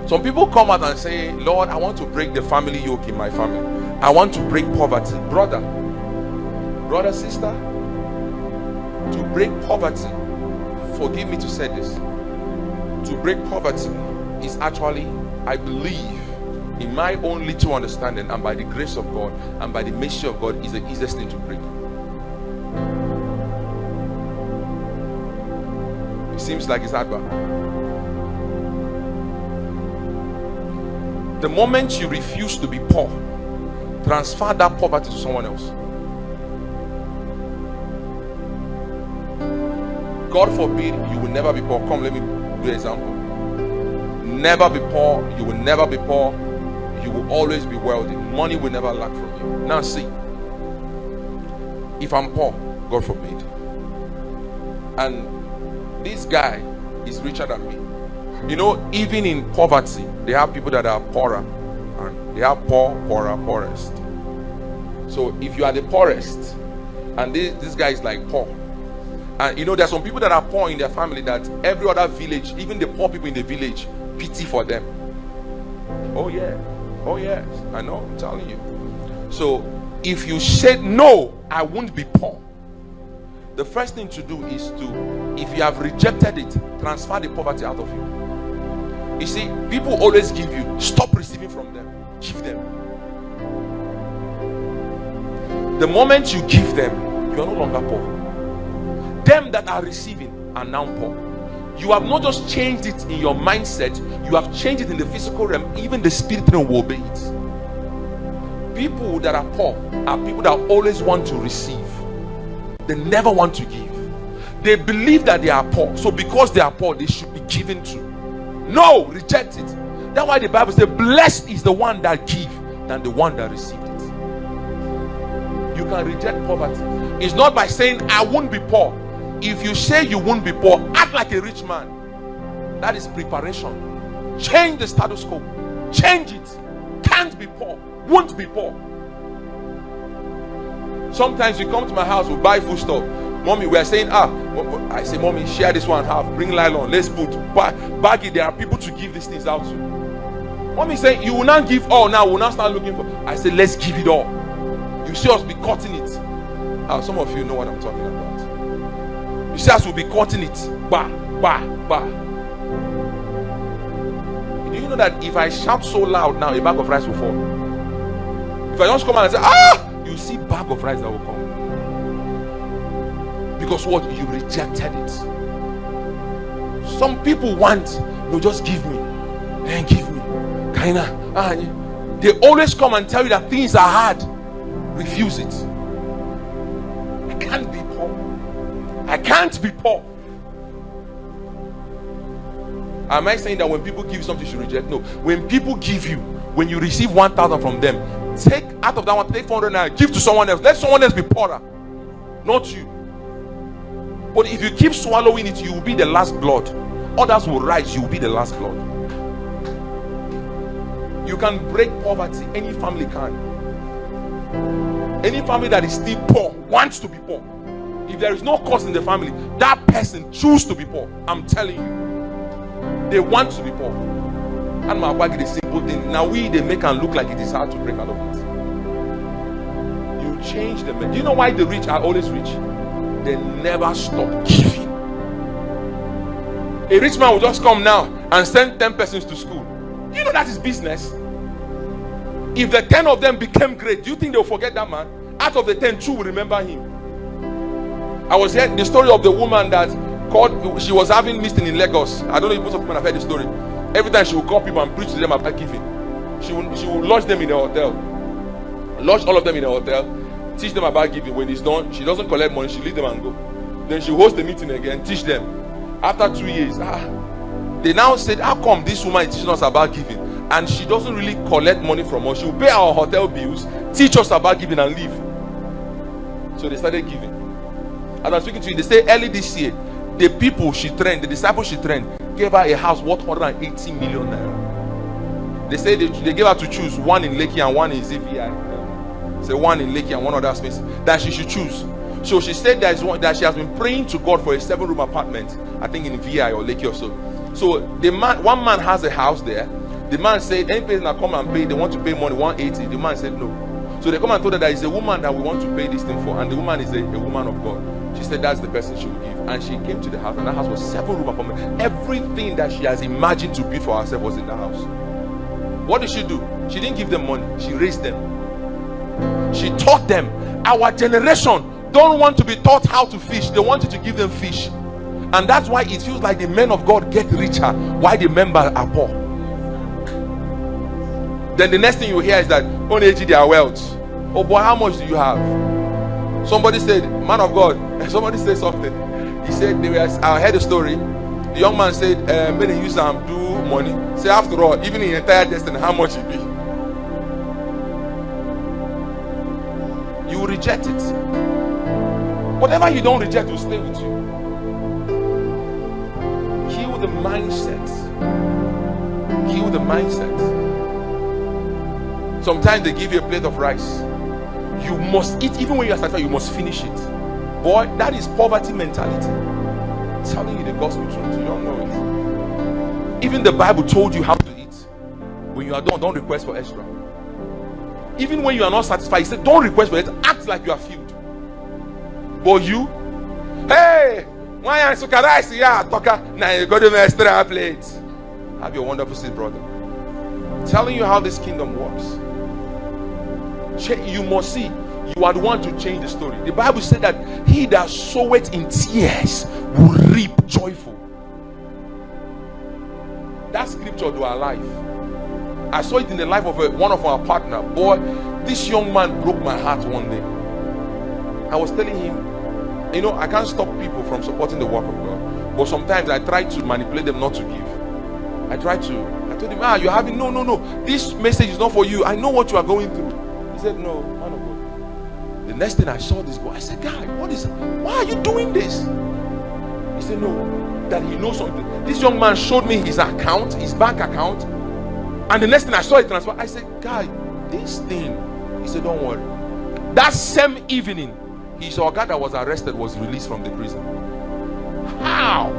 Some people come out and say, Lord, I want to break the family yoke in my family. I want to break poverty. Brother, sister, to break poverty, forgive me to say this, to break poverty is actually, I believe, in my own little understanding and by the grace of God and by the mercy of God, is the easiest thing to break. It seems like it's hard, but the moment you refuse to be poor, transfer that poverty to someone else. God forbid you will never be poor. Come, let me do an example. Never be poor. You will never be poor. You will always be wealthy. Money will never lack from you. Now see, if I'm poor, God forbid, and this guy is richer than me. You know, even in poverty, they have people that are poorer, and they have poorest. So if you are the poorest, and this guy is like poor, and you know, there are some people that are poor in their family that every other village, even the poor people in the village, pity for them. Oh yeah, oh yes, I know, I'm telling you. So if you said no, I won't be poor, the first thing to do is to, if you have rejected it, transfer the poverty out of you. You see, people always give you. Stop receiving from them. Give them. The moment you give them, you are no longer poor. Them that are receiving are now poor. You have not just changed it in your mindset, you have changed it in the physical realm. Even the spirit realm will obey it. People that are poor are people that always want to receive. They never want to give. They believe that they are poor, so because they are poor, they should be given to. No, reject it. That's why the Bible says, blessed is the one that gives than the one that received it. You can reject poverty. It's not by saying, I won't be poor. If you say you won't be poor, act like a rich man. That is preparation. Change the status quo. Change it. Can't be poor. Won't be poor. Sometimes you come to my house, we buy food stuff. Mommy, we are saying, I say, mommy, share this one half. Bring nylon. Let's put bag it. There are people to give these things out to. Mommy saying, you will not give all now. We'll not start looking for. I say, let's give it all. You see us be cutting it. Some of you know what I'm talking about. You see us will be cutting it. Bah. Do you know that if I shout so loud now, a bag of rice will fall? If I just come out and say, you see bag of rice that will come. Because what? You rejected it. Some people want, no, just give me. And give me. Kinda. They always come and tell you that things are hard. Refuse it. I can't be poor. I can't be poor. Am I saying that when people give you something you should reject? No. When people give you, when you receive 1,000 from them, take out of that one, take 400 naira, give to someone else. Let someone else be poorer, not you. But if you keep swallowing it, you will be the last blood. Others will rise, you will be the last blood. You can break poverty. Any family can. Any family that is still poor wants to be poor. If there is no cause in the family, that person chooses to be poor. I'm telling you, they want to be poor. And my wife is a simple thing. Now they make and look like it is hard to break out of it. You change them. Do you know why the rich are always rich? They never stop giving. A rich man will just come now and send 10 persons to school. Do you know that is business? If the 10 of them became great, do you think they'll forget that man? Out of the 10, 2 will remember him. I was hearing the story of the woman that called, she was having meeting in Lagos. I don't know if most of people have heard the story. Every time she will call people and preach to them about giving. She will lodge them in a hotel. Lodge all of them in a hotel. Teach them about giving. When it's done, she doesn't collect money. She leave them and go. Then she hosts the meeting again. Teach them. After 2 years, they now said, how come this woman is teaching us about giving? And she doesn't really collect money from us. She will pay our hotel bills, teach us about giving and leave. So they started giving. As I'm speaking to you, they say early this year, the people she trained, the disciples she trained, gave her a house worth 180 million naira. They say they gave her to choose one in Lekki and one in ZVI. Say one in Lekki and one other space that she should choose. So she said there is one that she has been praying to God for a 7-room apartment, I think in VI or Lekki or so. So one man has a house there. The man said, any person that come and pay, they want to pay money, 180. The man said no. So they come and told her that it's a woman that we want to pay this thing for, and the woman is a woman of God. She said that's the person she will give. And she came to the house, and that house was 7-room apartment. Everything that she has imagined to build for herself was in the house. What did she do? She didn't give them money. She raised them. She taught them. Our generation don't want to be taught how to fish. They want you to give them fish. And that's why it feels like the men of God get richer while the members are poor. Then the next thing you hear is that only their wealth. Oh boy, how much do you have? Somebody said, man of God, somebody said something. He said, I heard a story. The young man said, when they use them do money. Say, after all, even in entire destiny, how much it be? You will reject it. Whatever you don't reject will stay with you. Kill the mindset. Kill the mindset. Sometimes they give you a plate of rice. You must eat, even when you are satisfied, you must finish it. Boy, that is poverty mentality. I'm telling you the gospel truth, you don't know it. Even the Bible told you how to eat. When you are done, don't request for extra. Even when you are not satisfied, he said, don't request for it. Act like you are filled. But you, hey, why are you rice? Yeah, talker. Now you got an extra plate. Have your wonderful seat, brother. I'm telling you how this kingdom works. You must see, you are the one to change the story. The Bible said that he that soweth in tears will reap joyful. That scripture do our life. I saw it in the life of one of our partner. Boy, this young man broke my heart one day. I was telling him, you know, I can't stop people from supporting the work of God, but sometimes I try to manipulate them not to give. I told him, you're having no, this message is not for you. I know what you are going through. He said, no, man of God. The next thing I saw this boy, I said, guy, why are you doing this? He said, no, that he knows something. This young man showed me his account, his bank account, and the next thing I saw it transfer. I said, guy, this thing. He said, don't worry. That same evening, his guy that was arrested was released from the prison. How?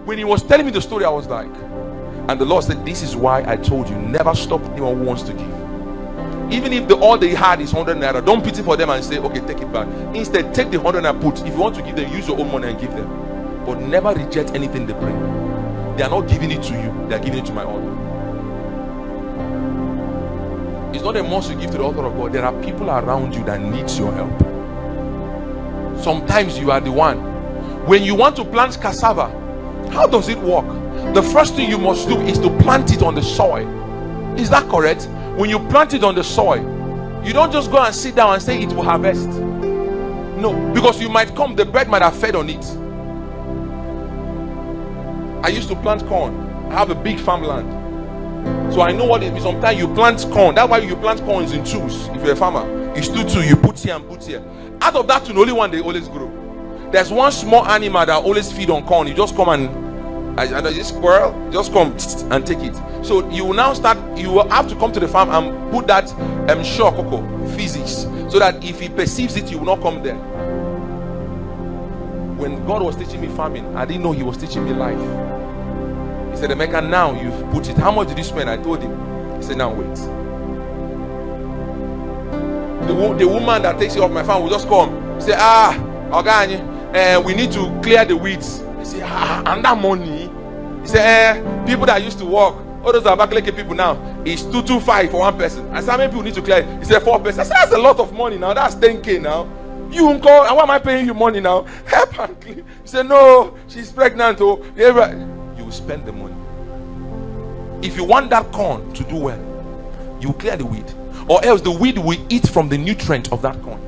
When he was telling me the story, I was like, and the Lord said, this is why I told you, never stop anyone who wants to give. Even if all they had is 100 naira, don't pity for them and say, okay, take it back. Instead, take the 100 naira, put. If you want to give them, use your own money and give them. But never reject anything they bring. They are not giving it to you, they are giving it to my altar. It's not a must you give to the altar of God. There are people around you that needs your help. Sometimes you are the one. When you want to plant cassava, how does it work? The first thing you must do is to plant it on the soil. Is that correct? When you plant it on the soil, you don't just go and sit down and say it will harvest. No, because you might come, the bird might have fed on it. I used to plant corn. I have a big farmland, so I know what it means. Sometimes you plant corn. That's why you plant corn in twos. If you're a farmer, it's two. You put here and put here. Out of that two, only one they always grow. There's one small animal that always feed on corn. You just come and this squirrel, just come and take it. So you will now start. You will have to come to the farm and put that physics, so that if he perceives it, you will not come there. When God was teaching me farming, I didn't know he was teaching me life. He said, Emeka, now you've put it. How much did you spend? I told him. He said, now wait. The woman that takes care of my farm will just come. Say, Ogani, we need to clear the weeds. He said, and that money. He said, people that used to work, all those Abakaleke people now, it's 225 for one person. I said, how many people need to clear it? He said, 4 persons. I said, that's a lot of money now. That's 10K now. You uncle, and why am I paying you money now? Help her clean. He said, no, she's pregnant. Oh, you will spend the money. If you want that corn to do well, you will clear the weed, or else the weed will eat from the nutrient of that corn.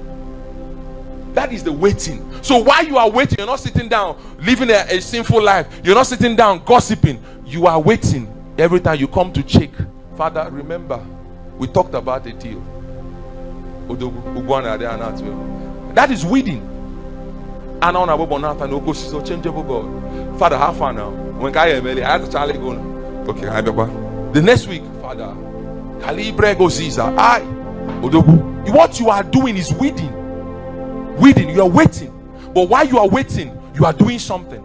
That is the waiting. So while you are waiting, you're not sitting down living a sinful life. You're not sitting down gossiping. You are waiting. Every time you come to check, Father, remember, we talked about a deal. That is weeding. Changeable God. Father, how far now? When I have to Charlie go now. Okay, I remember. The next week, Father, what you are doing is weeding. You are waiting. But while you are waiting, you are doing something.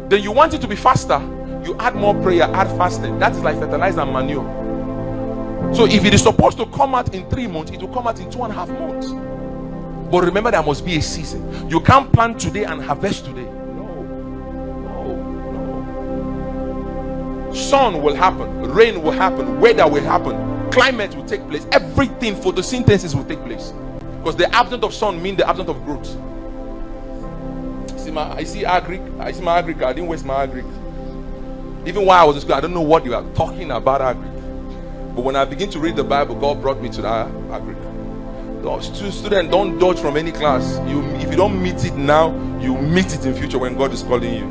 Then you want it to be faster. You add more prayer, add fasting. That is like fertilizer and manure. So if it is supposed to come out in 3 months, it will come out in 2.5 months. But remember, there must be a season. You can't plant today and harvest today. No. Sun will happen, rain will happen, weather will happen, climate will take place, everything, photosynthesis will take place. Because the absence of sun means the absence of growth. I see my agric. I didn't waste my agric. Even while I was in school, I don't know what you are talking about agric. But when I begin to read the Bible, God brought me to that agric. Students, don't dodge from any class. If you don't meet it now, you meet it in future when God is calling you.